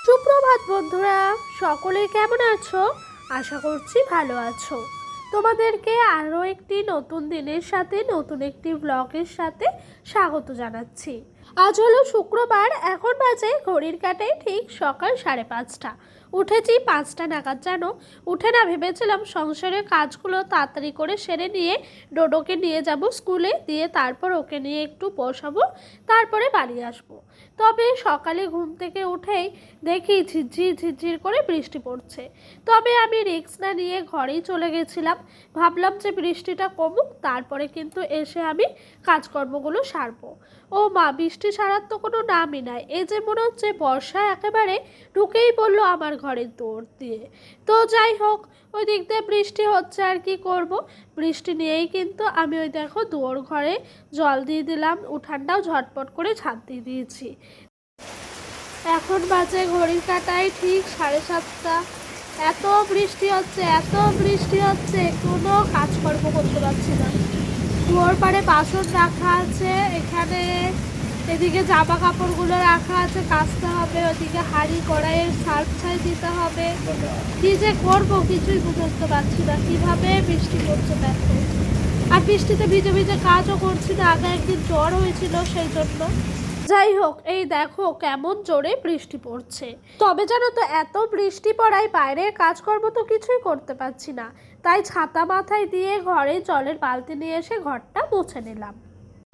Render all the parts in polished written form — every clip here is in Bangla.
সুপ্রভাত বন্ধুরা, সকলে কেমন আছো? আশা করছি ভালো আছো। তোমাদেরকে আরও একটি নতুন দিনের সাথে নতুন একটি ব্লগের সাথে স্বাগত জানাচ্ছি। আজ হলো শুক্রবার, এখন বাজে ঘড়ির কাঁটায় ঠিক সকাল 5:30। উঠেছি 5টা নাগাদ। জানো, উঠে না ভেবেছিলাম সংসারের কাজগুলো তাড়াতাড়ি করে সেরে নিয়ে ডোডোকে নিয়ে যাব স্কুলে, দিয়ে তারপর ওকে নিয়ে একটু বসাবো, তারপরে বাড়ি আসবো। তবে সকালে ঘুম থেকে উঠেই দেখি ঝিরঝির ঝিরঝির করে বৃষ্টি পড়ছে। তবে আমি রিস্ক না নিয়ে ঘরেই চলে গেছিলাম, ভাবলাম যে বৃষ্টিটা কমুক, তারপরে কিন্তু এসে আমি কাজকর্মগুলো সারবো। ও মা, বৃষ্টি ছাড়ার তো কোনো নামই নাই। এই যে মনে হচ্ছে বর্ষা একেবারে ঢুকেই পড়লো আমার ঘরের দৌড় দিয়ে। তো যাই হোক, ওই দিক দিয়ে বৃষ্টি হচ্ছে, আর কি করব। বৃষ্টি নিয়েই কিন্তু আমি ওই দেখো দুয়ার ঘরে জল দিয়ে দিলাম, উঠানটাও ঝটপট করে ঝাঁপ দিয়ে দিয়েছি। এখন বাজে ঘড়ির কাঁটায় ঠিক 7:30। এত বৃষ্টি হচ্ছে, এত বৃষ্টি হচ্ছে, কোনো কাজকর্ম করতে পারছি না। দুয়ার পাড়ে বাসন রাখা আছে, এখানে এদিকে জামা কাপড়গুলো রাখা আছে, কাচতে হবে, ওদিকে হাঁড়ি কড়াইয়ের সার্ফ ছাই দিতে হবে। কি যে করবো কিছুই বুঝতে পারছি না। কিভাবে বৃষ্টি পড়ছে দেখো, আর বৃষ্টিতে ভিজে ভিজে কাজও করছি না। আগে একদিন জ্বর হয়েছিল সেই জন্য। যাই হোক, এই দেখো কেমন জোরে বৃষ্টি পড়ছে। তবে জানো তো, এত বৃষ্টি পড়ায় বাইরের কাজকর্ম তো কিছুই করতে পারছি না। তাই ছাতা মাথায় দিয়ে ঘরে জলের বালতি নিয়ে এসে ঘরটা মুছে নিলাম।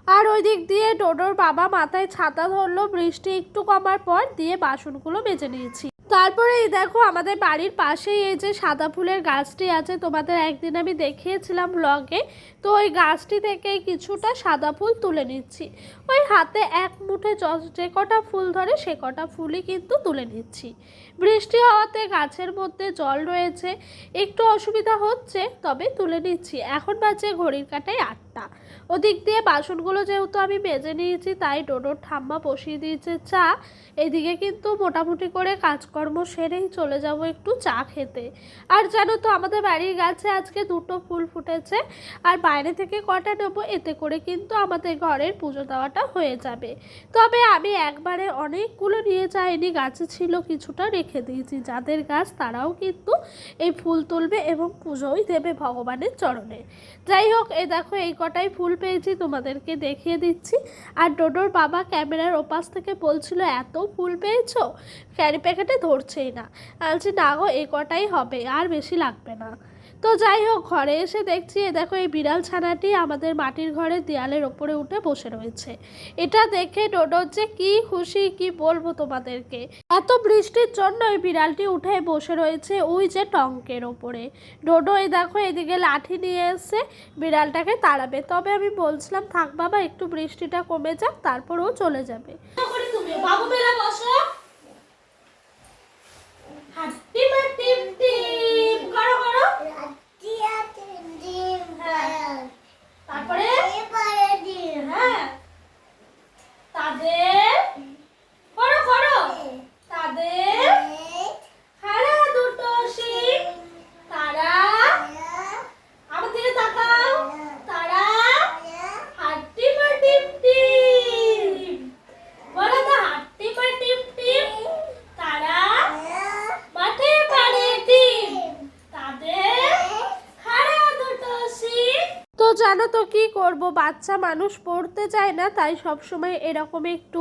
আর ওই দিক দিয়ে ডোডোর বাবা মাথায় ছাতা ধরলো, বৃষ্টি একটু কমার পর দিয়ে বাসনগুলো মেজে নিয়েছি। তারপরে এই দেখো আমাদের বাড়ির পাশেই এই যে সাদা ফুলের গাছটি আছে, তোমাদের একদিন আমি দেখিয়েছিলাম ব্লগে। তো ওই গাছটি থেকে কিছুটা সাদা ফুল তুলে নিচ্ছি। ওই হাতে এক মুঠে যে কটা ফুল ধরে সে কটা ফুলই কিন্তু তুলে নিচ্ছি। বৃষ্টি হওয়াতে গাছের মধ্যে জল রয়েছে, একটু অসুবিধা হচ্ছে, তবে তুলে নিচ্ছি। এখন বাজে ঘড়ির কাঁটায় 8টা। ওদিক দিয়ে বাসনগুলো যেহেতু আমি মেজে নিয়েছি, তাই ডোডোর ঠাম্মা বসিয়ে দিয়েছে চা। এদিকে কিন্তু মোটামুটি করে কাজকর্ম সেরেই চলে যাব একটু চা খেতে। আর জানো তো, আমাদের বাড়ির গাছে আজকে 2টো ফুল ফুটেছে, আর বাইরে থেকে কটা নেবো, এতে করে কিন্তু আমাদের ঘরের পুজো দেওয়াটা হয়ে যাবে। তবে আমি একবারে অনেকগুলো নিয়ে যাইনি, গাছে ছিল কিছুটা রেখে দিয়েছি। যাদের গাছ তারাও কিন্তু এই ফুল তুলবে এবং পুজোই দেবে ভগবানের চরণে। যাই হোক, এই দেখো এই কটাই ফুল পেয়েছি, তোমাদেরকে দেখিয়ে দিচ্ছি। আর ডোডোর বাবা ক্যামেরার ওপাশ থেকে বলছিল, এত ফুল পেয়েছো, ক্যারি প্যাকেটে ধরছেই না। বলছি না গো, এই কটাই হবে, আর বেশি লাগবে না। তো যাই হোক, ঘরে এসে দেখছি এ দেখো এই বিড়াল ছানাটি আমাদের মাটির ঘরের দেয়ালের ওপরে উঠে বসে রয়েছে। এটা দেখে ডোডোর যে কি খুশি, কি বলবো তোমাদেরকে। এত বৃষ্টির জন্য ওই বিড়ালটি উঠে বসে রয়েছে ওই যে টঙ্কের ওপরে। ডোডো এই দেখো এদিকে লাঠি নিয়ে এসে বিড়ালটাকে তাড়াবে। তবে আমি বলছিলাম, থাক বাবা, একটু বৃষ্টিটা কমে যাক, তারপর ও চলে যাবে। বাবু বেলা বসো, টিম টিম টিম করো করো, তারপরে হ্যাঁ তাদের করো করো, তাদের হারা দুটো শিং, তারা আমার দিকে তাকাও, তারা হাট্টি মা টিম টিম, বলো তো হাট্টি মা টিম টিম, তারা মাঠে পাড়ে টিম, তাদের হারা দুটো শিং। তো জানো তো কি করব, বাচ্চা মানুষ পড়তে চায় না, তাই সবসময় এরকম একটু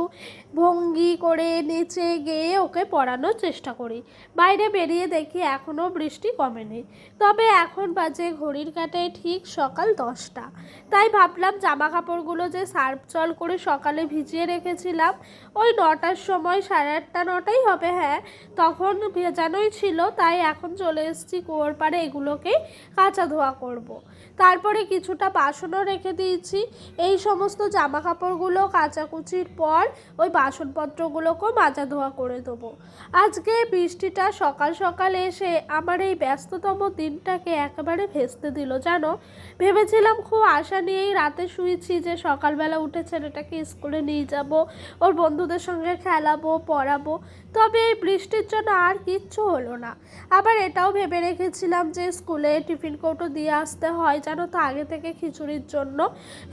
ভঙ্গি করে নেচে গেয়ে ওকে পড়ানোর চেষ্টা করি। বাইরে বেরিয়ে দেখি এখনও বৃষ্টি কমেনি। তবে এখন বাজে ঘড়ির কাঁটায় ঠিক সকাল 10টা। তাই ভাবলাম জামা কাপড়গুলো যে সার্ফ জল করে সকালে ভিজিয়ে রেখেছিলাম, ওই 9টার সময়, 8:30 9টাই হবে, হ্যাঁ, তখন ভেজানোই ছিল। তাই এখন চলে এসেছি কুয়োর পাড়ে, এগুলোকেই কাচা ধোয়া করব। তারপরে কিছুটা বাসনও রেখে দিয়েছি। এই সমস্ত জামা কাপড়গুলো কাচাকুচির পর ওই বাসনপত্রগুলোকেও মাজা ধোয়া করে দেবো। আজকে বৃষ্টিটা সকাল সকাল এসে আমার এই ব্যস্ততম দিনটাকে একেবারে ভেস্তে দিল। জানো, ভেবেছিলাম খুব আশা নিয়েই রাতে শুয়েছি যে সকালবেলা উঠে ছেলেটাকে স্কুলে নিয়ে যাব, ওর বন্ধুদের সঙ্গে খেলাবো, পড়াবো। তবে এই বৃষ্টির জন্য আর কিচ্ছু হলো না। আবার এটাও ভেবে রেখেছিলাম যে স্কুলে টিফিন কৌটো দিয়ে আসতে হয়, জানো তো, আগে থেকে খিচুড়ির জন্য,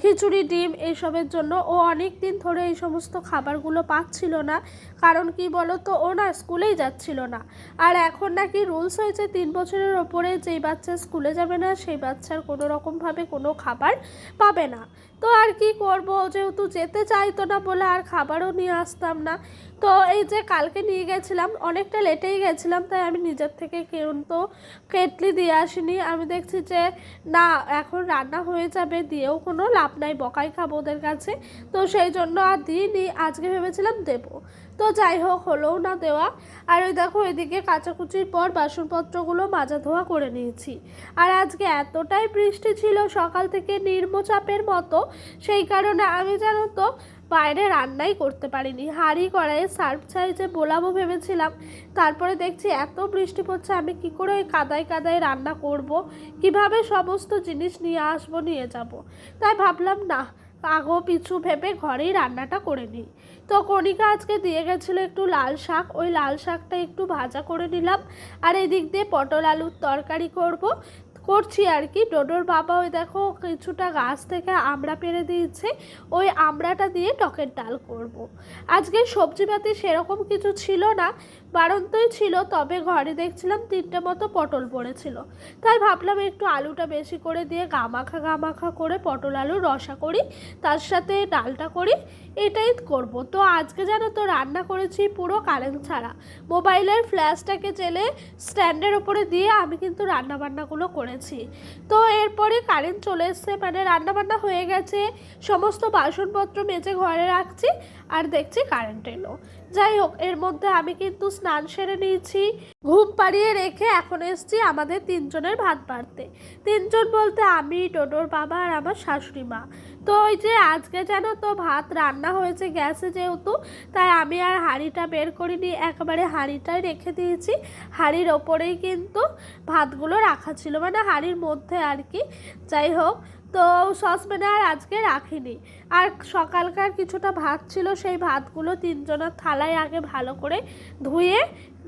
খিচুড়ি ডিম এইসবের জন্য। ও অনেক দিন ধরে এই সমস্ত খাবারগুলো পাচ্ছিল না, কারণ কি বলো তো, ও না স্কুলেই যাচ্ছিল না। আর এখন নাকি রুলস হয়েছে 3 বছরের ওপরে যেই বাচ্চা স্কুলে যাবে না সেই বাচ্চার কোনো রকমভাবে কোনো খাবার পাবে না। তো আর কি করব, যেহেতু যেতে চাইতো না বলে আর খাবারও নিয়ে আসতাম না। তো এই যে কালকে নিয়ে গেছিলাম, অনেকটা লেটেই গেছিলাম, তাই আমি নিজের থেকে কিন্তু কেটলি দিয়ে আসিনি। আমি দেখছি যে না, এখন রান্না হয়ে যাবে, দিয়েও কোনো লাভ নাই, বকাই খাবো ওদের কাছে। তো সেই জন্য আর দিইনি, আজকে ভেবেছিলাম দেবো। তো যাই হোক, হলোও না দেওয়া। আর ওই দেখো, এদিকে কাচাকুচির পর বাসনপত্রগুলো মাজা ধোয়া করে নিয়েছি। আর আজকে এতটাই বৃষ্টি ছিল সকাল থেকে নিম্নচাপের মতো, সেই কারণে আমি জানো তো বাইরে রান্নাই করতে পারিনি। হাঁড়ি কড়াইয়ে সার্ফ ছাই যে বোলাবো ভেবেছিলাম, তারপরে দেখছি এত বৃষ্টি পড়ছে, আমি কি করে ওই কাদায় কাদায় রান্না করব, কিভাবে সমস্ত জিনিস নিয়ে আসবো, নিয়ে যাব। তাই ভাবলাম না, আগো পিছু ভেবে ঘরেই রান্নাটা করে নিই। তো কণিকা আজকে দিয়ে গেছিলো একটু লাল শাক, ওই লাল শাকটা একটু ভাজা করে নিলাম। আর এদিক দিয়ে পটল আলুর তরকারি করছি আর কি। ডোডোর বাবা ওই দেখো কিছুটা গাছ থেকে আমড়া পেড়ে দিয়েছে, ওই আমড়াটা দিয়ে টকের ডাল করব। আজকে সবজিপাতি সেরকম কিছু ছিল না, বাড়ন্তই ছিল, তবে ঘরে দেখছিলাম 3টে মতো পটল পড়েছিল, তাই ভাবলাম একটু আলুটা বেশি করে দিয়ে গামাখা করে পটল আলুর রসা করি, তার সাথে ডালটা করি, এটাই করব। তো আজকে জানো তো রান্না করেছি পুরো কারেন্ট ছাড়া, মোবাইলের ফ্ল্যাশটাকে জেলে স্ট্যান্ডের ওপরে দিয়ে আমি কিন্তু রান্নাবান্নাগুলো করেছি। তো এরপরে কারেন্ট চলে এসছে, মানে রান্নাবান্না হয়ে গেছে, সমস্ত বাসনপত্র মেজে ঘরে রাখছি, আর দেখছি কারেন্ট এলো। যাই হোক, এর মধ্যে আমি কিন্তু স্নান সেরে নিয়েছি, ঘুম পাড়িয়ে রেখে এখন এসছি আমাদের 3জনের ভাত বাড়তে। 3জন বলতে আমি, ডোডোর বাবা আর আমার শাশুড়ি মা। তো ওই যে আজকে জানো তো ভাত রান্না হয়েছে গ্যাসে যেহেতু, তাই আমি আর হাঁড়িটা বের করিনি, একেবারে হাঁড়িটাই রেখে দিয়েছি। হাঁড়ির ওপরেই কিন্তু ভাতগুলো রাখা ছিল, মানে হাঁড়ির মধ্যে আর কি। যাই হোক, তো সসপ্যানে আর আজকে রাখিনি। আর সকালকার কিছুটা ভাত ছিল, সেই ভাতগুলো 3জনের থালায় আগে ভালো করে ধুয়ে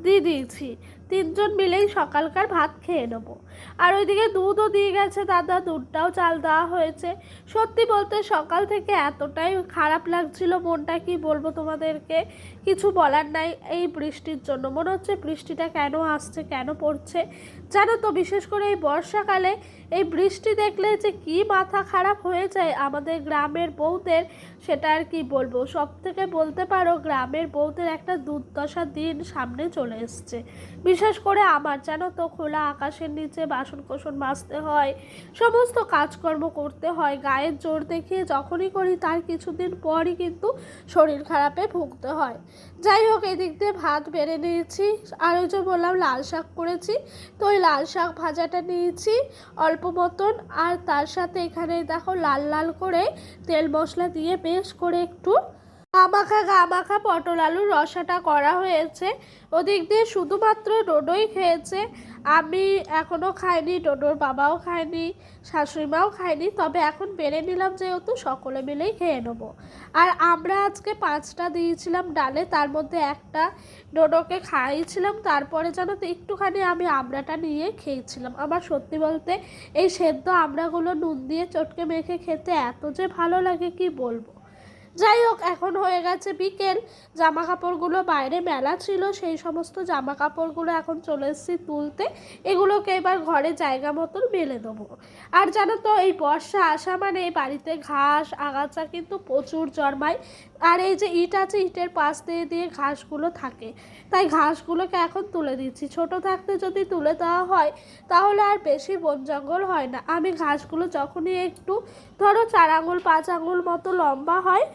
দিয়ে দিয়েছি। 3জন মিলেই সকালকার ভাত খেয়ে নেবো। আর ওইদিকে দুধও দিয়ে গেছে দাদা, দুধটাও চাল দেওয়া হয়েছে। সত্যি বলতে সকাল থেকে এতটাই খারাপ লাগছিল মনটা, কি বলবো তোমাদেরকে, কিছু বলার নাই। এই বৃষ্টির জন্য মনে হচ্ছে বৃষ্টিটা কেন আসছে, কেন পড়ছে জানো তো। বিশেষ করে এই বর্ষাকালে এই বৃষ্টি দেখলে যে কি মাথা খারাপ হয়ে যায় আমাদের গ্রামের বউদের, সেটা আর কি বলবো। সব থেকে বলতে পারো গ্রামের বউদের একটা দুর্দশা দিন সামনে চলে এসছে। বিশেষ করে আমার জানো তো, খোলা আকাশের নিচে বাসন কোসন মাজতে হয়, সমস্ত কাজকর্ম করতে হয়, গায়ের জোর দেখিয়ে যখনই করি তার কিছুদিন পরই কিন্তু শরীর খারাপে ভুগতে হয়। যাই হোক, এদিক দিয়ে ভাত বেড়ে নিয়েছি। আর ওই যে বললাম লাল শাক করেছি, তো ওই লাল শাক ভাজাটা নিয়েছি অল্প মতন। আর তার সাথে এখানে দেখো লাল লাল করে তেল মশলা দিয়ে বেশ করে একটু গামাখা পটল আলুর রসাটা করা হয়েছে। ওদিক দিয়ে শুধুমাত্র ডোডোই খেয়েছে, আমি এখনও খাইনি, ডোডোর বাবাও খায়নি, শাশুড়িমাও খায়নি। তবে এখন বেড়ে নিলাম যেহেতু সকলে মিলেই খেয়ে নেবো। আর আমরা আজকে 5টা দিয়েছিলাম ডালে, তার মধ্যে একটা ডোডোকে খাইয়েছিলাম। তারপরে জানো তো একটুখানি আমি আমড়াটা নিয়ে খেয়েছিলাম। আমার সত্যি বলতে এই সেদ্ধ আমড়াগুলো নুন দিয়ে চটকে মেখে খেতে এত যে ভালো লাগে কি বলবো। যাই হোক, এখন হয়ে গেছে বিকেল, জামা কাপড়গুলো বাইরে মেলা ছিল, সেই সমস্ত জামা কাপড়গুলো এখন চলে এসেছি তুলতে। এগুলোকে এবার ঘরে জায়গা মতন মেলে দেবো। আর জানো তো এই বর্ষা আসা মানে বাড়িতে ঘাস আগাছা কিন্তু প্রচুর জন্মায়। আর এই যে ইট আছে, ইটের পাশ দিয়ে দিয়ে ঘাসগুলো থাকে, তাই ঘাসগুলোকে এখন তুলে দিচ্ছি। ছোট থাকতে যদি তুলে দেওয়া হয় তাহলে আর বেশি বন জঙ্গল হয় না। আমি ঘাসগুলো যখনই একটু ধরো 4 আঙুল 5 আঙুল মতো লম্বা হয়,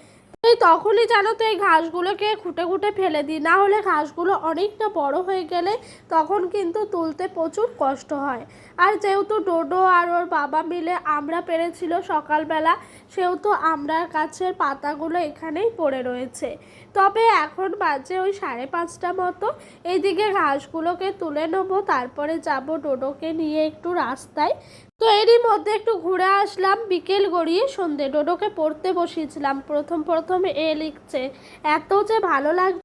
এই তখনই জানো তো এই ঘাসগুলোকে খুঁটে খুঁটে ফেলে দিই, না হলে ঘাসগুলো অনেকটা বড় হয়ে গেলে তখন কিন্তু তুলতে প্রচুর কষ্ট হয়। আর যেহেতু ডোডো আর ওর বাবা মিলে আমড়া পেড়েছিল সকালবেলা, সেহেতু আমড়ার গাছের পাতাগুলো এখানেই পড়ে রয়েছে। তবে এখন বাজে ওই 5:30টা মতো, এইদিকে ঘাসগুলোকে তুলে নেবো, তারপরে যাব ডোডোকে নিয়ে একটু রাস্তায়। তো এরই মধ্যে একটু ঘুরে আসলাম, বিকেল গড়িয়ে সন্ধে। ডোডোকে পড়তে বসিয়েছিলাম, প্রথম এ লিখছে, এত যে ভালো লাগছে